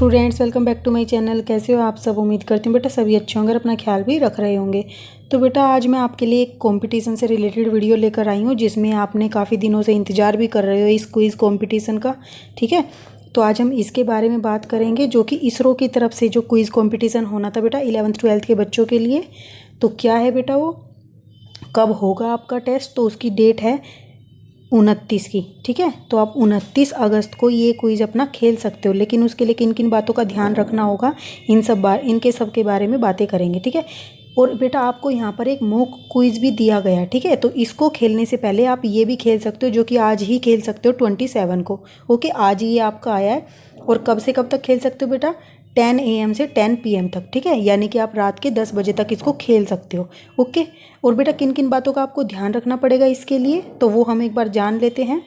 Students, welcome back to my channel. कैसे हो आप सब? उम्मीद करती हूँ बेटा सभी अच्छे होंगे और अपना ख्याल भी रख रहे होंगे। तो बेटा आज मैं आपके लिए एक कंपटीशन से रिलेटेड वीडियो लेकर आई हूँ, जिसमें आपने काफ़ी दिनों से इंतज़ार भी कर रहे हो इस क्विज़ कंपटीशन का। ठीक है, तो आज हम इसके बारे में बात करेंगे, जो कि इसरो की तरफ से जो क्विज़ कंपटीशन होना था बेटा 11th-12th के बच्चों के लिए। तो क्या है बेटा, वो कब होगा आपका टेस्ट? तो उसकी डेट है 29 की। ठीक है, तो आप 29 अगस्त को ये क्विज़ अपना खेल सकते हो, लेकिन उसके लिए किन किन बातों का ध्यान रखना होगा, इनके सब के बारे में बातें करेंगे। ठीक है, और बेटा आपको यहाँ पर एक मॉक क्विज़ भी दिया गया है। ठीक है, तो इसको खेलने से पहले आप ये भी खेल सकते हो, जो कि आज ही खेल सकते हो 27 को। ओके, आज ही ये आपका आया है। और कब से कब तक खेल सकते हो बेटा? 10 AM से 10 PM तक। ठीक है, यानी कि आप रात के 10 बजे तक इसको खेल सकते हो। ओके, और बेटा किन किन बातों का आपको ध्यान रखना पड़ेगा इसके लिए, तो वो हम एक बार जान लेते हैं।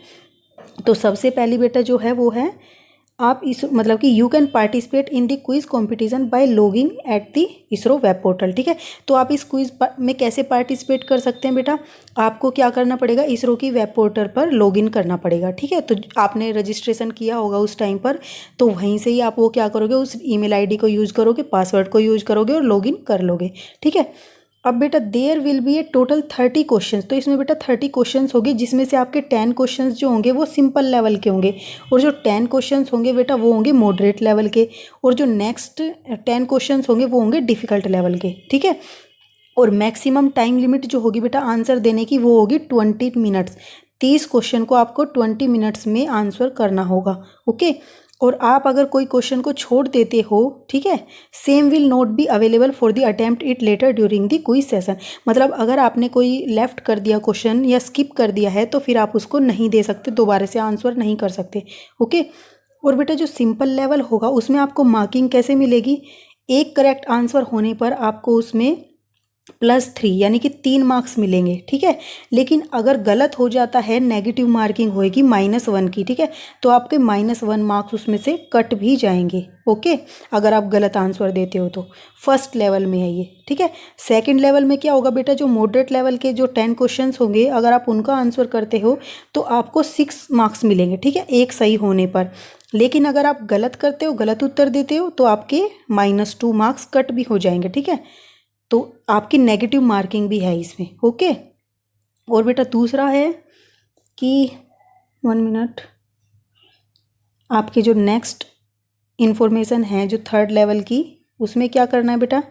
तो सबसे पहली बेटा जो है वो है, आप इस मतलब कि you can participate in the quiz competition by logging at the ISRO web portal. ठीक है, तो आप इस क्विज में कैसे पार्टिसिपेट कर सकते हैं बेटा? आपको क्या करना पड़ेगा, इसरो की वेब पोर्टल पर लॉगिन करना पड़ेगा। ठीक है, तो आपने रजिस्ट्रेशन किया होगा उस टाइम पर, तो वहीं से ही आप वो क्या करोगे, उस ईमेल आईडी को यूज़ करोगे, पासवर्ड को यूज़ करोगे और लॉगिन कर लोगे। ठीक है, अब बेटा there will be a total 30 question. तो इसमें बेटा 30 क्वेश्चन होंगे, जिसमें से आपके 10 क्वेश्चन जो होंगे वो सिंपल लेवल के होंगे, और जो 10 क्वेश्चन होंगे बेटा वो होंगे मॉडरेट लेवल के, और जो नेक्स्ट 10 क्वेश्चन होंगे वो होंगे डिफ़िकल्ट लेवल के। ठीक है, और मैक्सिमम टाइम लिमिट जो होगी बेटा आंसर देने की, वो होगी 20 मिनट्स। 30 क्वेश्चन को आपको 20 मिनट्स में आंसर करना होगा। ओके, और आप अगर कोई क्वेश्चन को छोड़ देते हो, ठीक है, same will not be available for the attempt it later during the quiz session. मतलब अगर आपने कोई लेफ्ट कर दिया क्वेश्चन या स्किप कर दिया है, तो फिर आप उसको नहीं दे सकते, दोबारा से आंसर नहीं कर सकते। ओके, और बेटा जो सिंपल लेवल होगा उसमें आपको मार्किंग कैसे मिलेगी? एक करेक्ट आंसर होने पर आपको उसमें +3 यानी कि 3 मार्क्स मिलेंगे। ठीक है, लेकिन अगर गलत हो जाता है, नेगेटिव मार्किंग होएगी -1 की। ठीक है, तो आपके -1 मार्क्स उसमें से कट भी जाएंगे। ओके, अगर आप गलत आंसर देते हो तो फर्स्ट लेवल में है ये। ठीक है, सेकंड लेवल में क्या होगा बेटा, जो मॉडरेट लेवल के जो 10 क्वेश्चंस होंगे, अगर आप उनका आंसर करते हो तो आपको 6 मार्क्स मिलेंगे। ठीक है, एक सही होने पर। लेकिन अगर आप गलत करते हो, गलत उत्तर देते हो, तो आपके -2 मार्क्स कट भी हो जाएंगे। ठीक है, तो आपकी नेगेटिव मार्किंग भी है इसमें। ओके, और बेटा दूसरा है कि 1 मिनट, आपके जो नेक्स्ट इन्फॉर्मेशन है जो थर्ड लेवल की, उसमें क्या करना है बेटा,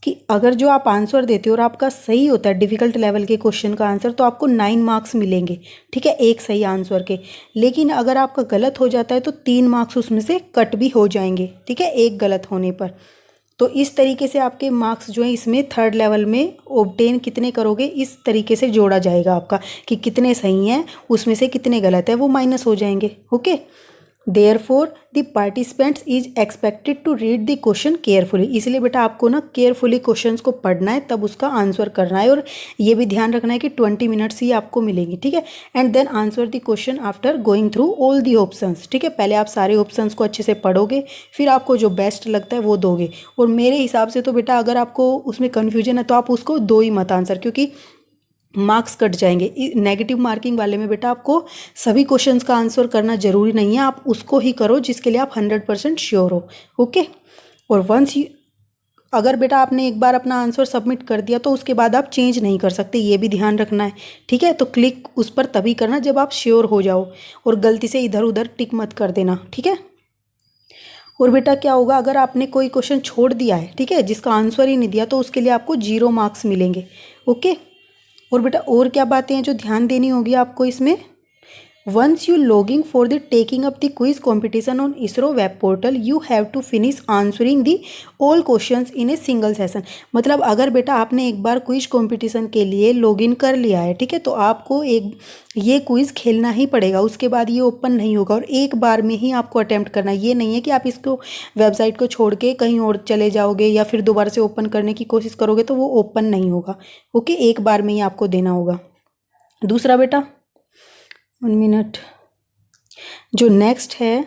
कि अगर जो आप आंसर देते हो और आपका सही होता है डिफ़िकल्ट लेवल के क्वेश्चन का आंसर, तो आपको 9 मार्क्स मिलेंगे। ठीक है, एक सही आंसर के। लेकिन अगर आपका गलत हो जाता है तो 3 मार्क्स उसमें से कट भी हो जाएंगे। ठीक है, एक गलत होने पर। तो इस तरीके से आपके मार्क्स जो है इसमें थर्ड लेवल में ऑब्टेन कितने करोगे, इस तरीके से जोड़ा जाएगा आपका, कि कितने सही हैं उसमें से कितने गलत है, वो माइनस हो जाएंगे। Okay, therefore the participants is expected to read the question carefully. इसलिए बेटा आपको ना केयरफुली क्वेश्चंस को पढ़ना है, तब उसका आंसर करना है, और ये भी ध्यान रखना है कि 20 मिनट्स ही आपको मिलेंगी। ठीक है, and then answer the question after going through all the options. ठीक है, पहले आप सारे ऑप्शंस को अच्छे से पढ़ोगे, फिर आपको जो बेस्ट लगता है वो दोगे। और मेरे हिसाब से तो बेटा अगर आपको उसमें कन्फ्यूजन है तो आप उसको दो ही मत आंसर, क्योंकि मार्क्स कट जाएंगे। नेगेटिव मार्किंग वाले में बेटा आपको सभी क्वेश्चंस का आंसर करना जरूरी नहीं है, आप उसको ही करो जिसके लिए आप 100% श्योर हो। ओके, और वंस यू, अगर बेटा आपने एक बार अपना आंसर सबमिट कर दिया तो उसके बाद आप चेंज नहीं कर सकते, ये भी ध्यान रखना है। ठीक है, तो क्लिक उस पर तभी करना जब आप श्योर हो जाओ, और गलती से इधर उधर टिक मत कर देना। ठीक है, और बेटा क्या होगा, अगर आपने कोई क्वेश्चन छोड़ दिया है, ठीक है, जिसका आंसर ही नहीं दिया, तो उसके लिए आपको 0 मार्क्स मिलेंगे। ओके, और बेटा और क्या बातें हैं जो ध्यान देनी होगी आपको इसमें? Once you logging for the taking up the quiz competition on ISRO web portal, you have to finish answering the all questions in a single session. मतलब अगर बेटा आपने एक बार क्विज कंपटीशन के लिए लॉगिन कर लिया है, ठीक है, तो आपको एक ये क्विज खेलना ही पड़ेगा, उसके बाद ये ओपन नहीं होगा, और एक बार में ही आपको अटेम्प्ट करना है। ये नहीं है कि आप इसको वेबसाइट को छोड़ के कहीं और चले जाओगे या फिर दोबारा से ओपन करने की कोशिश करोगे तो वो ओपन नहीं होगा। ओके, एक बार में ही आपको देना होगा। दूसरा बेटा 1 मिनट, जो नेक्स्ट है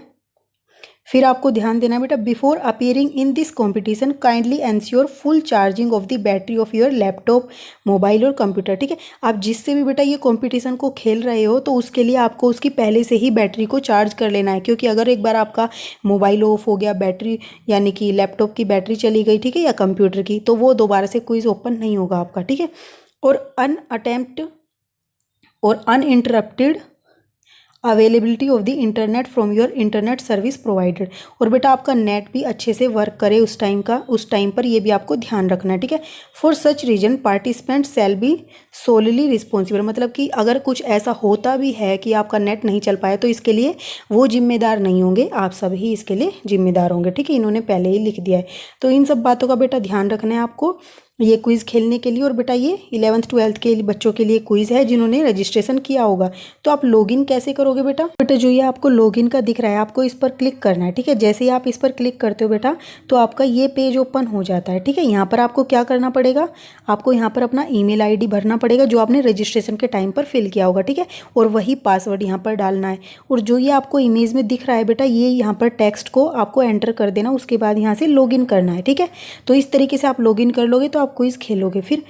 फिर आपको ध्यान देना बेटा, before appearing in this competition kindly ensure full charging of the battery of your laptop, mobile और कंप्यूटर। ठीक है, आप जिससे भी बेटा ये कॉम्पिटिशन को खेल रहे हो तो उसके लिए आपको उसकी पहले से ही बैटरी को चार्ज कर लेना है, क्योंकि अगर एक बार आपका मोबाइल ऑफ हो गया, बैटरी यानी कि लैपटॉप की बैटरी चली गई, ठीक है, या कंप्यूटर की, तो वो दोबारा से क्विज ओपन नहीं होगा आपका। ठीक है, और uninterrupted availability of the internet from your internet service provider. और बेटा आपका नेट भी अच्छे से वर्क करे उस टाइम पर, ये भी आपको ध्यान रखना है। ठीक है, for such reason participant shall be solely responsible, मतलब कि अगर कुछ ऐसा होता भी है कि आपका नेट नहीं चल पाया तो इसके लिए वो जिम्मेदार नहीं होंगे, आप सब ही इसके लिए जिम्मेदार होंगे। ठीक है, इन्होंने पहले ही लिख दिया है, तो इन सब बातों का बेटा ध्यान रखना है आपको ये क्विज़ खेलने के लिए। और बेटा ये 11th 12th के बच्चों के लिए क्विज़ है जिन्होंने रजिस्ट्रेशन किया होगा। तो आप लॉगिन कैसे करोगे बेटा? बेटा जो ये आपको लॉगिन का दिख रहा है, आपको इस पर क्लिक करना है। ठीक है, जैसे ही आप इस पर क्लिक करते हो बेटा तो आपका ये पेज ओपन हो जाता है। ठीक है, यहाँ पर आपको क्या करना पड़ेगा, आपको यहाँ पर अपना ईमेल आईडी भरना पड़ेगा जो आपने रजिस्ट्रेशन के टाइम पर फिल किया होगा। ठीक है, और वही पासवर्ड यहाँ पर डालना है। और जो ये आपको इमेज में दिख रहा है बेटा, ये यहाँ पर टेक्स्ट को आपको एंटर कर देना, उसके बाद यहाँ से लॉगिन करना है। ठीक है, तो इस तरीके से आप लॉगिन कर लोगे तो आप क्विज खेलोगे। फिर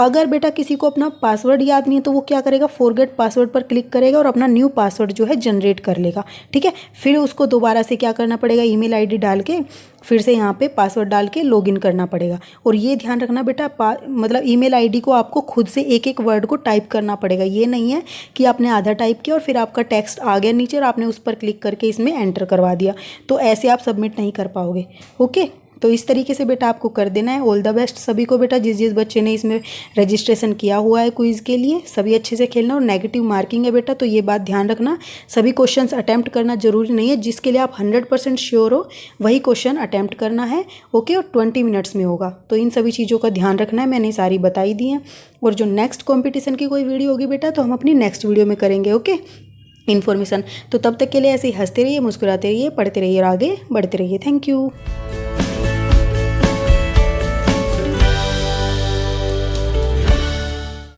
अगर बेटा किसी को अपना पासवर्ड याद नहीं है तो वो क्या करेगा, फॉरगेट पासवर्ड पर क्लिक करेगा और अपना न्यू पासवर्ड जो है जनरेट कर लेगा। ठीक है, फिर उसको दोबारा से क्या करना पड़ेगा, ईमेल आईडी डाल के फिर से यहाँ पे पासवर्ड डाल के लॉगिन करना पड़ेगा। और ये ध्यान रखना बेटा, मतलब ईमेल आईडी को आपको खुद से एक एक वर्ड को टाइप करना पड़ेगा। ये नहीं है कि आपने आधा टाइप किया और फिर आपका टेक्स्ट आ गया नीचे और आपने उस पर क्लिक करके इसमें एंटर करवा दिया, तो ऐसे आप सबमिट नहीं कर पाओगे। ओके, तो इस तरीके से बेटा आपको कर देना है। ऑल द बेस्ट सभी को बेटा, जिस जिस बच्चे ने इसमें रजिस्ट्रेशन किया हुआ है क्विज़ के लिए, सभी अच्छे से खेलना। और नेगेटिव मार्किंग है बेटा, तो ये बात ध्यान रखना, सभी क्वेश्चंस अटैम्प्ट करना जरूरी नहीं है। जिसके लिए आप 100% श्योर हो वही क्वेश्चन अटैम्प्ट करना है। ओके, और 20 मिनट्स में होगा। तो इन सभी चीज़ों का ध्यान रखना है, मैंने सारी बताई दी हैं। और जो नेक्स्ट कॉम्पिटिशन की कोई वीडियो होगी बेटा तो हम अपनी नेक्स्ट वीडियो में करेंगे। Okay, information. तो तब तक के लिए ऐसे ही हंसते रहिए, मुस्कुराते रहिए, पढ़ते रहिए और आगे बढ़ते रहिए। Thank you.